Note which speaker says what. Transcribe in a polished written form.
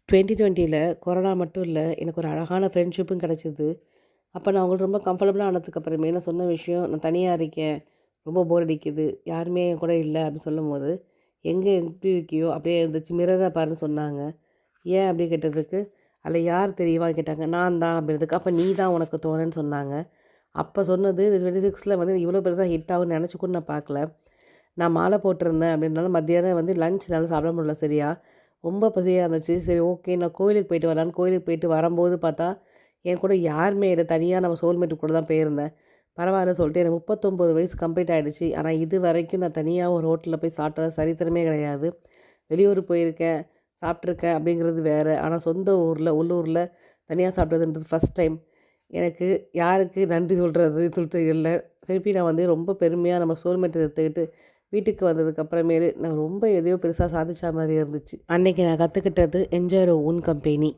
Speaker 1: 2020ல corona மட்டும் இல்ல, எனக்கு ஒரு அழகான ஃப்ரெண்ட்ஷிப்பும் கிடைச்சது. அப்ப நான் அவங்கள்ட்ட ரொம்ப கம்ஃபர்டபுளா ஆனதுக்கு அப்புறமே நான் சொன்ன விஷயம், "நான் தனியா இருக்கேன். ரொம்ப போர் அடிக்குது. யாருமே என் கூட இல்ல." அப்படின்னு சொல்லும்போது, "எங்க எப்படி இருக்கியோ அப்படியே இருந்துச்சு. மிரர பாருன்னு" சொன்னாங்க. "ஏன்?" அப்படி கேட்டதுக்கு, "அதில யார் தெரியவான்னு?" கேட்டாங்க. "நான் தான்." அப்படின்றதுக்கு, "அப்ப நீ தான் உனக்கு தோணுன்னு" சொன்னாங்க. அப்ப சொன்னது 26ல வந்து இவ்வளோ பெருசா ஹிட் ஆகும்னு நெனச்சு கூட நான் பார்க்கல. நான் மாலை போட்டிருந்தேன் அப்படின்றனால மத்தியானம் வந்து லஞ்ச் என்னால சாப்பிட முடியல சரியா. ரொம்ப பசியா இருந்துச்சு. சரி ஓகே நான் கோயிலுக்கு போயிட்டு வரலான்னு கோயிலுக்கு போயிட்டு வரும்போது பார்த்தா, என் கூட யாருமே இல்ல. தனியா நம்ம சோல்மேட் கூட தான் போயிருந்தேன். பரவாயில்லன்னு சொல்லிட்டு எனக்கு 39 வயசு கம்ப்ளீட் ஆயிடுச்சு. ஆனா இதுவரைக்கும் நான் தனியா ஒரு ஹோட்டல்ல போய் சாப்பிட்டது சரித்திரமே கிடையாது. வெளியூர் போயிருக்கேன், சாப்பிட்டுருக்கேன் அப்படிங்கிறது வேற. ஆனா சொந்த ஊர்ல, உள்ளூர்ல தனியா சாப்பிட்டதுன்றது ஃபர்ஸ்ட் டைம். எனக்கு யாருக்கு நன்றி சொல்றது தெரியல. திருப்பி நான் வந்து ரொம்ப பெருமையா நம்ம சோல்மேட்ட எடுத்துக்கிட்டு வீட்டுக்கு வந்ததுக்கு அப்புறமேலு நான் ரொம்ப எதையோ பெருசா சாதிச்ச மாரி இருந்துச்சு. அன்னைக்கு நான் கத்துக்கிட்டது என்ஜாய் யுவர் ஓன் கம்பெனி.